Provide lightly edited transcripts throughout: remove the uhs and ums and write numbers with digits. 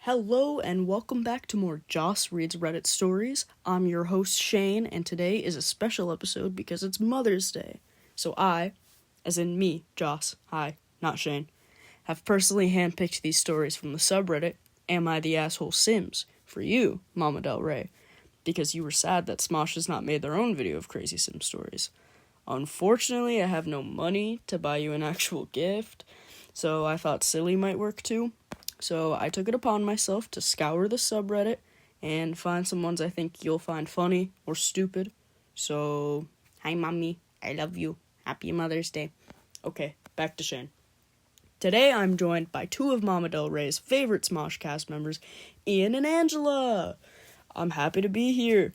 Hello and welcome back to more Joss Reads Reddit Stories. I'm your host Shane, and today is a special episode because it's Mother's Day. So I, as in me, Joss, hi, not Shane, have personally handpicked these stories from the subreddit Am I the Asshole Sims for you, Mama Del Rey, because you were sad that Smosh has not made their own video of crazy Sim stories. Unfortunately, I have no money to buy you an actual gift, so I thought silly might work too. So I took it upon myself to scour the subreddit and find some ones I think you'll find funny or stupid. So, hi mommy, I love you. Happy Mother's Day. Okay, back to Shane. Today I'm joined by two of Mama Del Rey's favorite Smosh cast members, Ian and Angela. I'm happy to be here.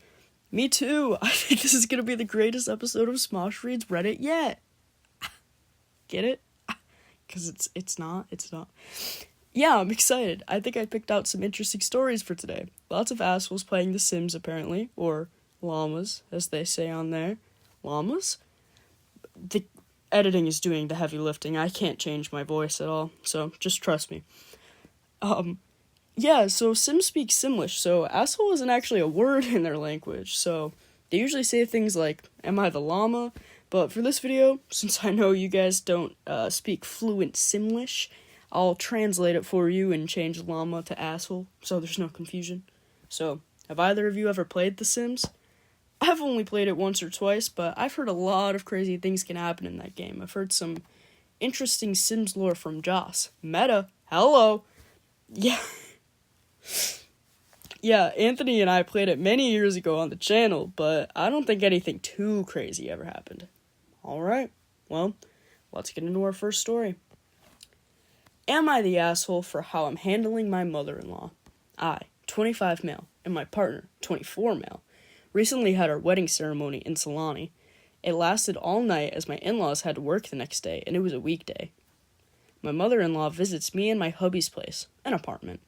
Me too. I think this is going to be the greatest episode of Smosh Reads Reddit yet. Get it? Because it's not. Yeah, I'm excited. I think I picked out some interesting stories for today. Lots of assholes playing The Sims, apparently. Or llamas, as they say on there. Llamas? The editing is doing the heavy lifting. I can't change my voice at all, so just trust me. Yeah, so Sims speak Simlish, so asshole isn't actually a word in their language, so they usually say things like, am I the llama? But for this video, since I know you guys don't speak fluent Simlish, I'll translate it for you and change llama to asshole, so there's no confusion. So, have either of you ever played The Sims? I've only played it once or twice, but I've heard a lot of crazy things can happen in that game. I've heard some interesting Sims lore from Joss. Meta, hello! Yeah. Yeah, Anthony and I played it many years ago on the channel, but I don't think anything too crazy ever happened. Alright, well, let's get into our first story. Am I the asshole for how I'm handling my mother-in-law? I, 25 male, and my partner, 24 male, recently had our wedding ceremony in Solani. It lasted all night as my in-laws had to work the next day, and it was a weekday. My mother-in-law visits me and my hubby's place, an apartment,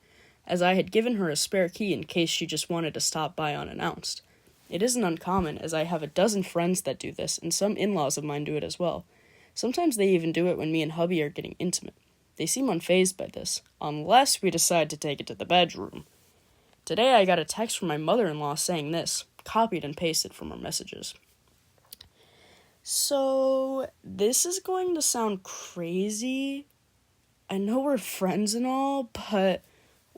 as I had given her a spare key in case she just wanted to stop by unannounced. It isn't uncommon, as I have a dozen friends that do this, and some in-laws of mine do it as well. Sometimes they even do it when me and hubby are getting intimate. They seem unfazed by this, unless we decide to take it to the bedroom. Today I got a text from my mother-in-law saying this, copied and pasted from our messages. So, this is going to sound crazy. I know we're friends and all, but,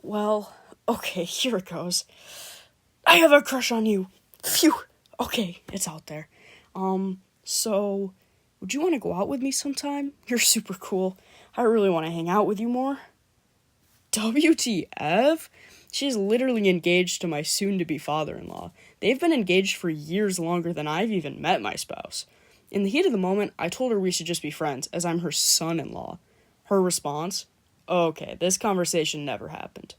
well, okay, here it goes. I have a crush on you. Phew. Okay, it's out there. So, would you want to go out with me sometime? You're super cool. I really want to hang out with you more. WTF? She's literally engaged to my soon-to-be father-in-law. They've been engaged for years longer than I've even met my spouse. In the heat of the moment, I told her we should just be friends, as I'm her son-in-law. Her response? Okay, this conversation never happened.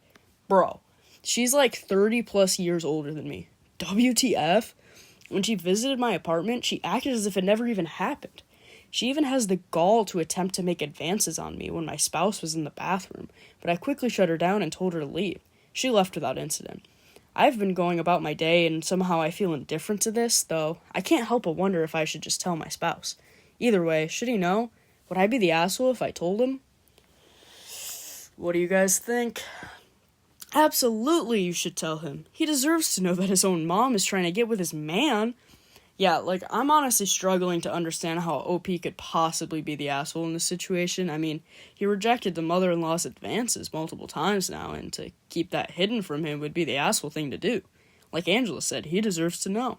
Bro, she's like 30 plus years older than me. WTF? When she visited my apartment, she acted as if it never even happened. She even has the gall to attempt to make advances on me when my spouse was in the bathroom, but I quickly shut her down and told her to leave. She left without incident. I've been going about my day, and somehow I feel indifferent to this, though I can't help but wonder if I should just tell my spouse. Either way, should he know? Would I be the asshole if I told him? What do you guys think? Absolutely, you should tell him. He deserves to know that his own mom is trying to get with his man. Yeah, like, I'm honestly struggling to understand how OP could possibly be the asshole in this situation. I mean, he rejected the mother-in-law's advances multiple times now, and to keep that hidden from him would be the asshole thing to do. Like Angela said, he deserves to know.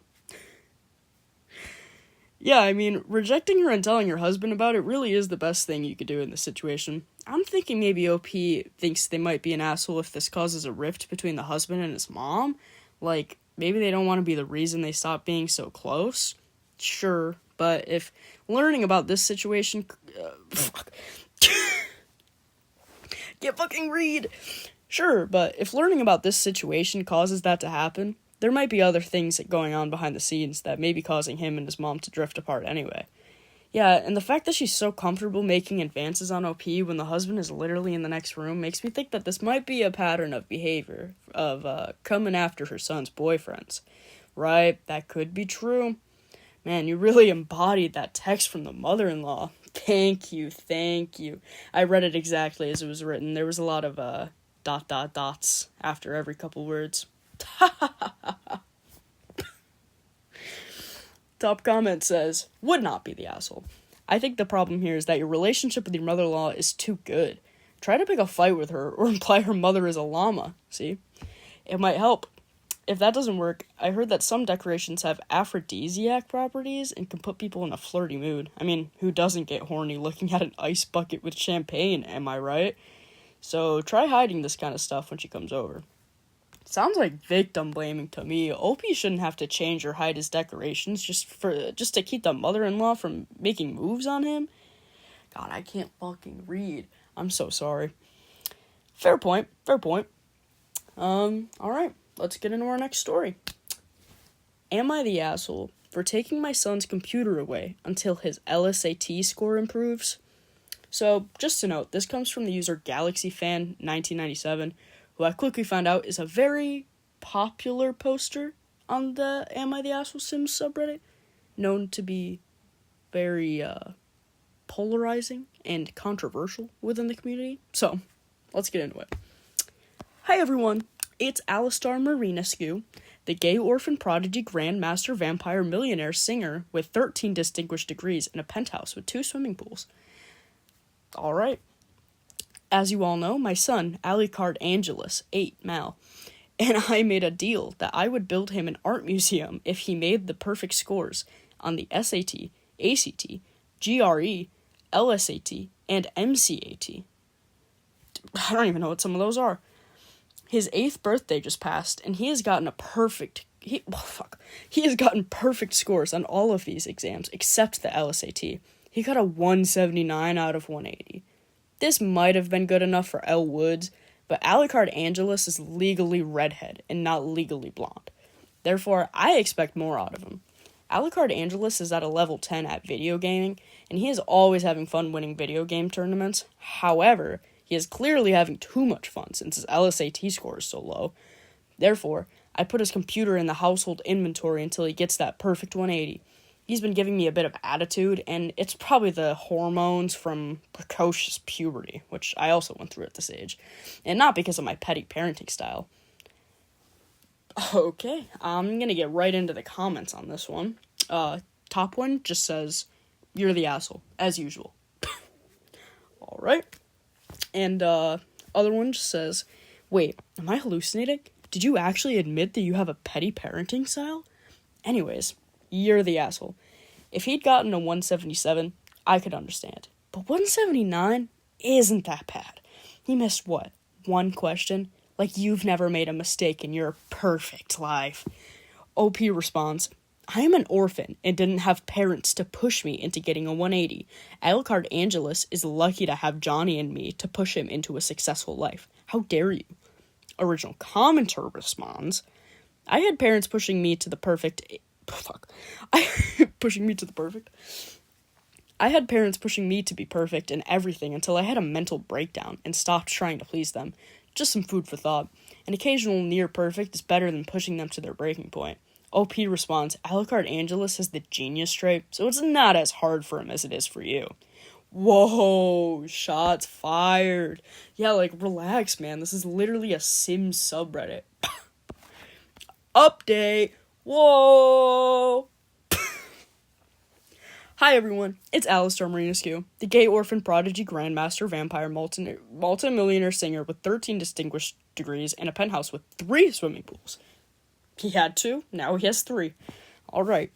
Yeah, I mean, rejecting her and telling her husband about it really is the best thing you could do in this situation. I'm thinking maybe OP thinks they might be an asshole if this causes a rift between the husband and his mom. Like, maybe they don't want to be the reason they stop being so close. Sure, but if learning about this situation... Get fucking read! Sure, but if learning about this situation causes that to happen, there might be other things going on behind the scenes that may be causing him and his mom to drift apart anyway. Yeah, and the fact that she's so comfortable making advances on OP when the husband is literally in the next room makes me think that this might be a pattern of behavior, of coming after her son's boyfriends. Right, that could be true. Man, you really embodied that text from the mother-in-law. Thank you. I read it exactly as it was written. There was a lot of dots after every couple words. Top comment says, would not be the asshole. I think the problem here is that your relationship with your mother-in-law is too good. Try to pick a fight with her or imply her mother is a llama, see? It might help. If that doesn't work, I heard that some decorations have aphrodisiac properties and can put people in a flirty mood. I mean, who doesn't get horny looking at an ice bucket with champagne, am I right? So try hiding this kind of stuff when she comes over. Sounds like victim blaming to me. OP shouldn't have to change or hide his decorations just to keep the mother-in-law from making moves on him. God, I can't fucking read. I'm so sorry. Fair point. Alright, let's get into our next story. Am I the asshole for taking my son's computer away until his LSAT score improves? So, just to note, this comes from the user GalaxyFan1997, who I quickly found out is a very popular poster on the Am I the Asshole Sims subreddit, known to be very polarizing and controversial within the community. So, let's get into it. Hi everyone, it's Alistar Marinescu, the gay orphan prodigy grandmaster vampire millionaire singer with 13 distinguished degrees and a penthouse with 2 swimming pools. Alright. As you all know, my son, Alucard Angelus, 8 Mal, and I made a deal that I would build him an art museum if he made the perfect scores on the SAT, ACT, GRE, LSAT, and MCAT. I don't even know what some of those are. His 8th birthday just passed, and he has gotten He has gotten perfect scores on all of these exams except the LSAT. He got a 179 out of 180. This might have been good enough for Elle Woods, but Alucard Angelus is legally redhead and not legally blonde. Therefore, I expect more out of him. Alucard Angelus is at a level 10 at video gaming, and he is always having fun winning video game tournaments. However, he is clearly having too much fun since his LSAT score is so low. Therefore, I put his computer in the household inventory until he gets that perfect 180. He's been giving me a bit of attitude, and it's probably the hormones from precocious puberty, which I also went through at this age, and not because of my petty parenting style. Okay, I'm gonna get right into the comments on this one. Top one just says, "You're the asshole, as usual." Alright. And, other one just says, "Wait, am I hallucinating? Did you actually admit that you have a petty parenting style?" Anyways, you're the asshole. If he'd gotten a 177, I could understand. But 179 isn't that bad. He missed what? 1 question? Like you've never made a mistake in your perfect life. OP responds, "I am an orphan and didn't have parents to push me into getting a 180. Alucard Angelus is lucky to have Johnny and me to push him into a successful life. How dare you?" Original commenter responds, "I had parents pushing me to the perfect... pushing me to the perfect? I had parents pushing me to be perfect in everything until I had a mental breakdown and stopped trying to please them. Just some food for thought. An occasional near perfect is better than pushing them to their breaking point." OP responds, "Alucard Angelus has the genius trait, so it's not as hard for him as it is for you." Whoa, shots fired. Yeah, like, relax, man. This is literally a Sims subreddit. Update. Whoa. Hi everyone, it's Alistar Marinescu, the gay orphan prodigy grandmaster vampire multi-millionaire singer with 13 distinguished degrees and a penthouse with 3 swimming pools. He had 2, now he has 3. Alright.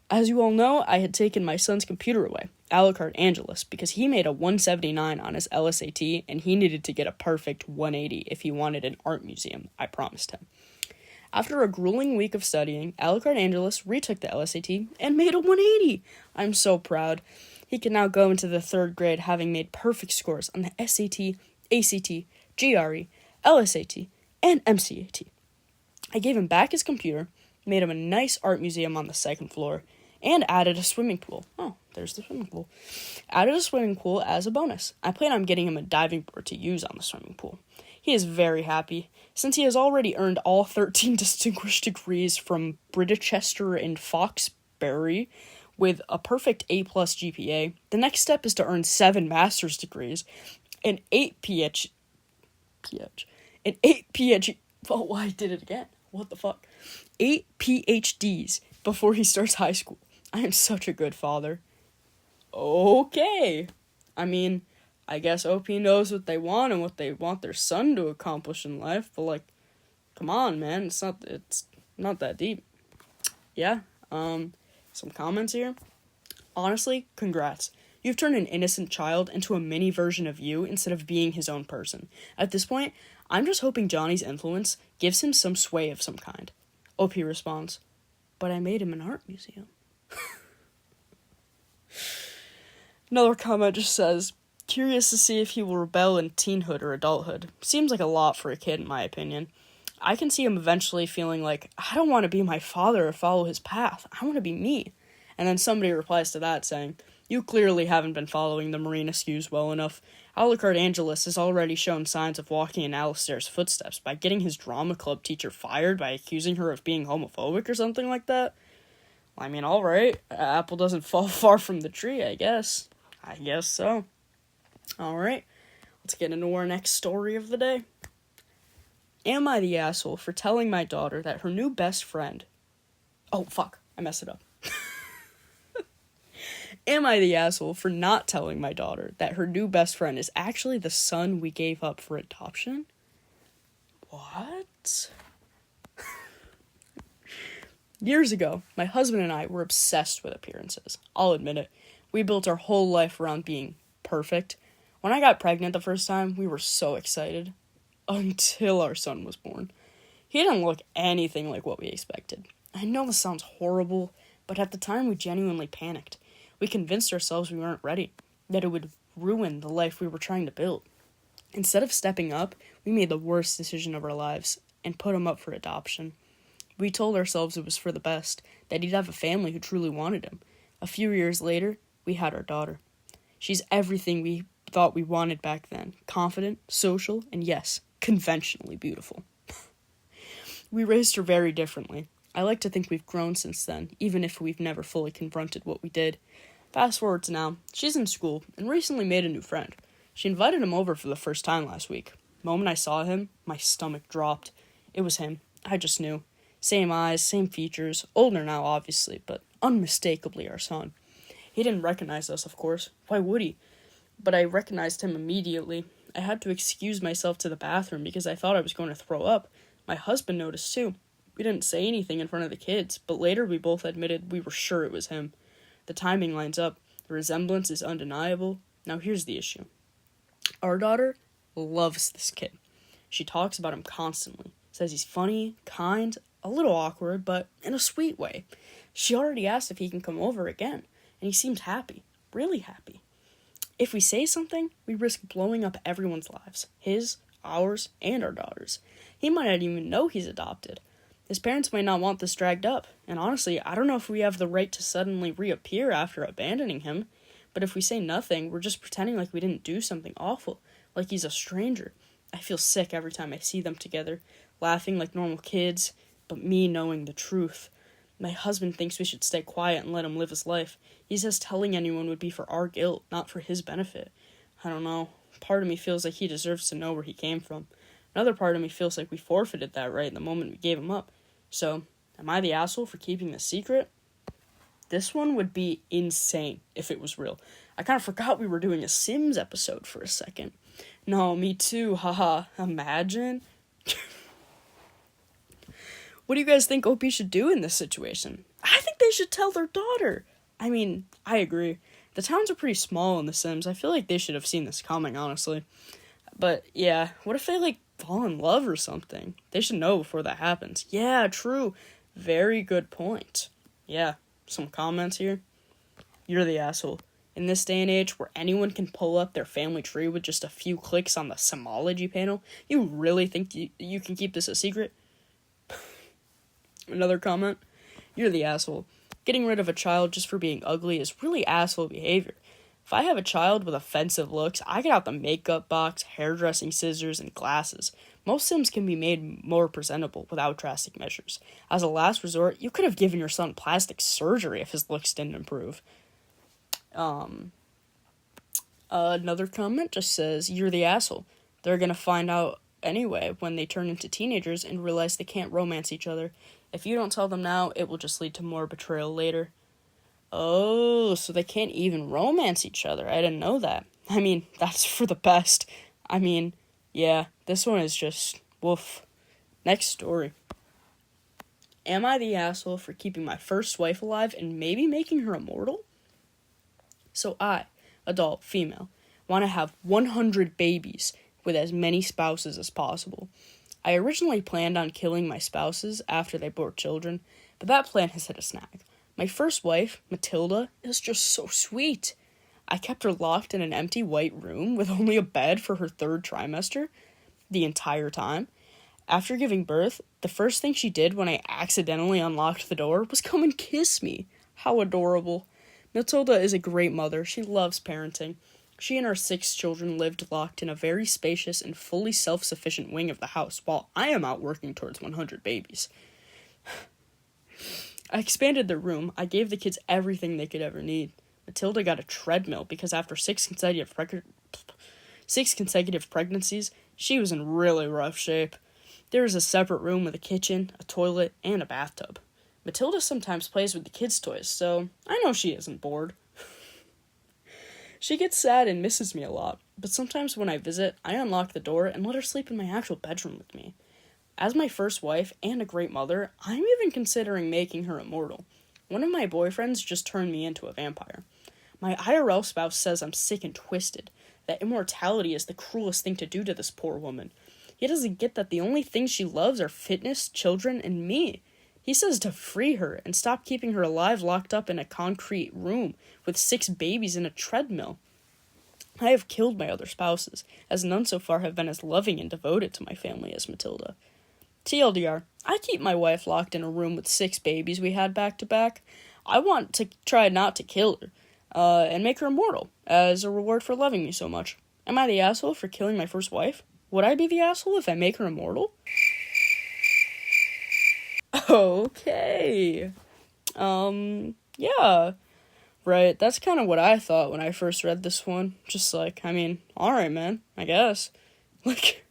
As you all know, I had taken my son's computer away, Alucard Angelus, because he made a 179 on his LSAT and he needed to get a perfect 180 if he wanted an art museum, I promised him. After a grueling week of studying, Alucard Angelus retook the LSAT and made a 180. I'm so proud. He can now go into the 3rd grade having made perfect scores on the SAT, ACT, GRE, LSAT, and MCAT. I gave him back his computer, made him a nice art museum on the 2nd floor, and added a swimming pool. Oh, there's the swimming pool. Added a swimming pool as a bonus. I plan on getting him a diving board to use on the swimming pool. He is very happy, since he has already earned all 13 distinguished degrees from Bridechester and Foxbury with a perfect A+ GPA. The next step is to earn 7 master's degrees and 8 PhD. and 8 PhD. Oh, I did it again. What the fuck? 8 PhDs before he starts high school. I am such a good father. Okay. I mean, I guess OP knows what they want and what they want their son to accomplish in life, but like, come on, man, it's not that deep. Yeah, some comments here. Honestly, congrats. You've turned an innocent child into a mini version of you instead of being his own person. At this point, I'm just hoping Johnny's influence gives him some sway of some kind. OP responds, but I made him an art museum. Another comment just says, curious to see if he will rebel in teenhood or adulthood. Seems like a lot for a kid, in my opinion. I can see him eventually feeling like, I don't want to be my father or follow his path. I want to be me. And then somebody replies to that saying, you clearly haven't been following the Marina skews well enough. Alucard Angelus has already shown signs of walking in Alistair's footsteps by getting his drama club teacher fired by accusing her of being homophobic or something like that. I mean, alright. Apple doesn't fall far from the tree, I guess. I guess so. Alright, let's get into our next story of the day. Am I the asshole for telling my daughter that her new best friend... Oh, fuck, I messed it up. Am I the asshole for not telling my daughter that her new best friend is actually the son we gave up for adoption? What? Years ago, my husband and I were obsessed with appearances. I'll admit it. We built our whole life around being perfect. When I got pregnant the first time, we were so excited. Until our son was born. He didn't look anything like what we expected. I know this sounds horrible, but at the time we genuinely panicked. We convinced ourselves we weren't ready, that it would ruin the life we were trying to build. Instead of stepping up, we made the worst decision of our lives and put him up for adoption. We told ourselves it was for the best, that he'd have a family who truly wanted him. A few years later, we had our daughter. She's everything we thought we wanted back then. Confident, social, and yes, conventionally beautiful. We raised her very differently. I like to think we've grown since then, even if we've never fully confronted what we did. Fast forward to now, she's in school and recently made a new friend. She invited him over for the first time last week. The moment I saw him, my stomach dropped. It was him. I just knew. Same eyes, same features, older now obviously, but unmistakably our son. He didn't recognize us, of course. Why would he? But I recognized him immediately. I had to excuse myself to the bathroom because I thought I was going to throw up. My husband noticed too. We didn't say anything in front of the kids, but later we both admitted we were sure it was him. The timing lines up. The resemblance is undeniable. Now here's the issue. Our daughter loves this kid. She talks about him constantly. Says he's funny, kind, a little awkward, but in a sweet way. She already asked if he can come over again, and he seemed happy. Really happy. If we say something, we risk blowing up everyone's lives. His, ours, and our daughter's. He might not even know he's adopted. His parents might not want this dragged up, and honestly, I don't know if we have the right to suddenly reappear after abandoning him, but if we say nothing, we're just pretending like we didn't do something awful, like he's a stranger. I feel sick every time I see them together, laughing like normal kids, but me knowing the truth. My husband thinks we should stay quiet and let him live his life. He says telling anyone would be for our guilt, not for his benefit. I don't know. Part of me feels like he deserves to know where he came from. Another part of me feels like we forfeited that right the moment we gave him up. So, am I the asshole for keeping this secret? This one would be insane if it was real. I kind of forgot we were doing a Sims episode for a second. No, me too, haha. Imagine. What do you guys think OP should do in this situation? I think they should tell their daughter. I mean, I agree. The towns are pretty small in The Sims. I feel like they should have seen this coming, honestly. But, yeah, what if they, fall in love or something? They should know before that happens. Yeah, true. Very good point. Yeah, some comments here. You're the asshole. In this day and age where anyone can pull up their family tree with just a few clicks on the Simology panel, you really think you can keep this a secret? Another comment. You're the asshole. Getting rid of a child just for being ugly is really asshole behavior. If I have a child with offensive looks, I get out the makeup box, hairdressing scissors, and glasses. Most Sims can be made more presentable without drastic measures. As a last resort, you could have given your son plastic surgery if his looks didn't improve. Another comment just says, you're the asshole. They're gonna find out anyway when they turn into teenagers and realize they can't romance each other. If you don't tell them now, it will just lead to more betrayal later. Oh, so they can't even romance each other. I didn't know that. I mean, that's for the best. I mean, yeah, this one is just woof. Next story. Am I the asshole for keeping my first wife alive and maybe making her immortal? So I, adult, female, want to have 100 babies with as many spouses as possible. I originally planned on killing my spouses after they bore children, but that plan has hit a snag. My first wife, Matilda, is just so sweet. I kept her locked in an empty white room with only a bed for her third trimester the entire time. After giving birth, the first thing she did when I accidentally unlocked the door was come and kiss me. How adorable. Matilda is a great mother. She loves parenting. She and our 6 children lived locked in a very spacious and fully self-sufficient wing of the house, while I am out working towards 100 babies. I expanded their room. I gave the kids everything they could ever need. Matilda got a treadmill because after 6 consecutive pregnancies, she was in really rough shape. There is a separate room with a kitchen, a toilet, and a bathtub. Matilda sometimes plays with the kids' toys, so I know she isn't bored. She gets sad and misses me a lot, but sometimes when I visit, I unlock the door and let her sleep in my actual bedroom with me. As my first wife and a great mother, I'm even considering making her immortal. One of my boyfriends just turned me into a vampire. My IRL spouse says I'm sick and twisted, that immortality is the cruelest thing to do to this poor woman. He doesn't get that the only things she loves are fitness, children, and me. He says to free her and stop keeping her alive locked up in a concrete room with 6 babies in a treadmill. I have killed my other spouses, as none so far have been as loving and devoted to my family as Matilda. TLDR, I keep my wife locked in a room with 6 babies we had back to back. I want to try not to kill her, and make her immortal, as a reward for loving me so much. Am I the asshole for killing my first wife? Would I be the asshole if I make her immortal? Okay. Yeah. Right, that's kind of what I thought when I first read this one. Just like, I mean, alright, man, I guess. Like,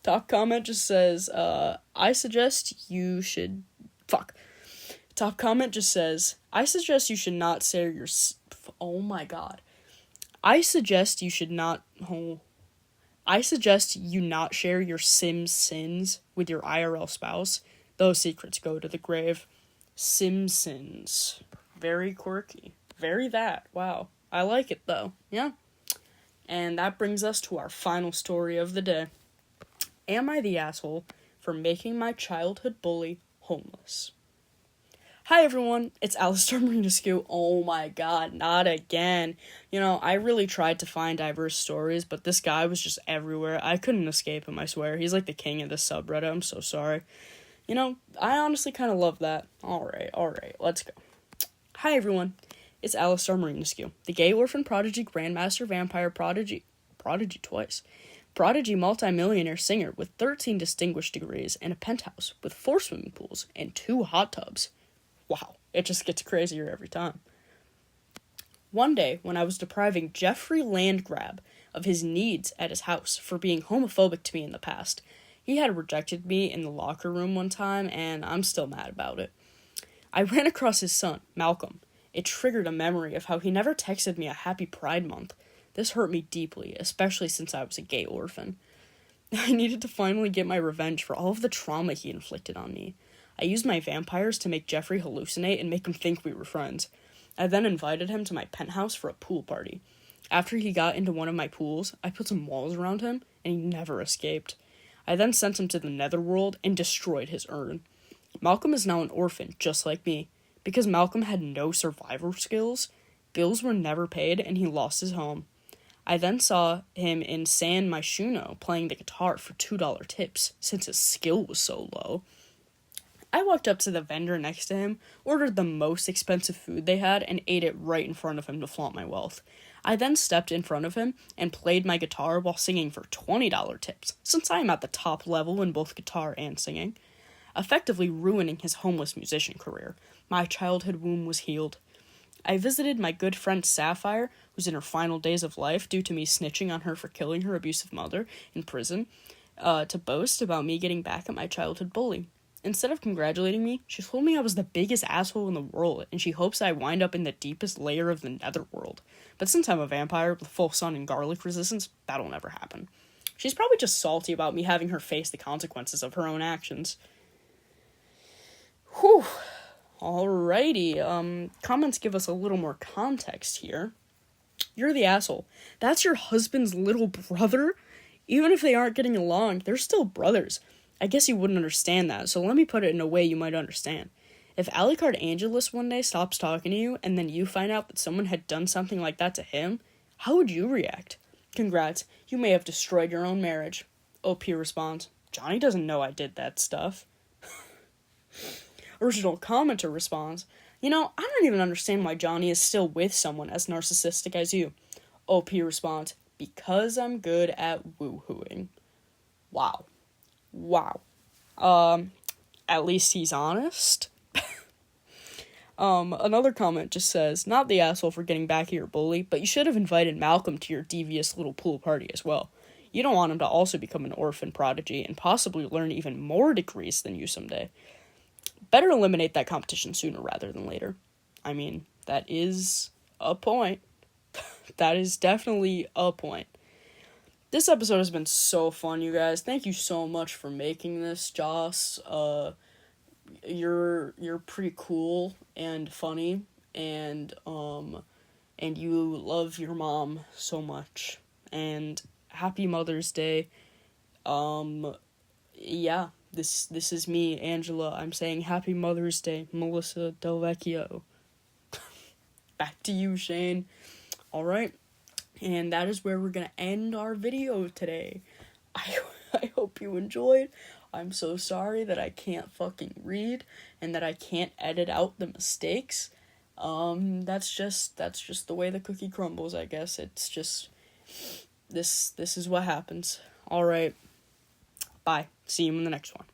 top comment just says, I suggest you should... Top comment just says, I suggest you should not share your... Oh my god. I suggest you not share your Sims sins with your IRL spouse. Those secrets go to the grave. Simpsons. Very quirky. Very that. Wow. I like it, though. Yeah. And that brings us to our final story of the day. Am I the asshole for making my childhood bully homeless? Hi, everyone. It's Alistair Marinescu. Oh my god, not again. You know, I really tried to find diverse stories, but this guy was just everywhere. I couldn't escape him, I swear. He's like the king of this subreddit. I'm so sorry. You know, I honestly kind of love that. Alright, let's go. Hi, everyone. It's Alistair Marinescu, the gay orphan prodigy grandmaster vampire prodigy twice. Prodigy multimillionaire singer with 13 distinguished degrees and a penthouse with 4 swimming pools and 2 hot tubs. Wow, it just gets crazier every time. One day, when I was depriving Jeffrey Landgrab of his needs at his house for being homophobic to me in the past, he had rejected me in the locker room one time, and I'm still mad about it. I ran across his son, Malcolm. It triggered a memory of how he never texted me a happy Pride Month. This hurt me deeply, especially since I was a gay orphan. I needed to finally get my revenge for all of the trauma he inflicted on me. I used my vampires to make Jeffrey hallucinate and make him think we were friends. I then invited him to my penthouse for a pool party. After he got into one of my pools, I put some walls around him, and he never escaped. I then sent him to the netherworld and destroyed his urn. Malcolm is now an orphan, just like me. Because Malcolm had no survival skills, bills were never paid, and he lost his home. I then saw him in San Myshuno playing the guitar for $2 tips, since his skill was so low. I walked up to the vendor next to him, ordered the most expensive food they had, and ate it right in front of him to flaunt my wealth. I then stepped in front of him and played my guitar while singing for $20 tips, since I am at the top level in both guitar and singing, effectively ruining his homeless musician career. My childhood wound was healed. I visited my good friend Sapphire, who's in her final days of life due to me snitching on her for killing her abusive mother in prison, to boast about me getting back at my childhood bully. Instead of congratulating me, she told me I was the biggest asshole in the world, and she hopes I wind up in the deepest layer of the netherworld. But since I'm a vampire with full sun and garlic resistance, that'll never happen. She's probably just salty about me having her face the consequences of her own actions. Whew. Alrighty, comments give us a little more context here. You're the asshole. That's your husband's little brother? Even if they aren't getting along, they're still brothers. I guess you wouldn't understand that, so let me put it in a way you might understand. If Alucard Angelus one day stops talking to you, and then you find out that someone had done something like that to him, how would you react? Congrats, you may have destroyed your own marriage. OP responds, Johnny doesn't know I did that stuff. Original commenter responds, I don't even understand why Johnny is still with someone as narcissistic as you. OP responds, because I'm good at woohooing. Wow. At least he's honest. Another comment just says, not the asshole for getting back at your bully, but you should have invited Malcolm to your devious little pool party as well. You don't want him to also become an orphan prodigy and possibly learn even more degrees than you someday. Better eliminate that competition sooner rather than later. I mean, that is a point. That is definitely a point. This episode has been so fun, you guys. Thank you so much for making this, Joss. You're pretty cool and funny, and you love your mom so much. And happy Mother's Day. Yeah, this is me, Angela. I'm saying happy Mother's Day, Melissa Del Vecchio. Back to you, Shane. All right. And that is where we're going to end our video today. I hope you enjoyed. I'm so sorry that I can't fucking read and that I can't edit out the mistakes. That's just the way the cookie crumbles, I guess. It's just this is what happens. All right. Bye. See you in the next one.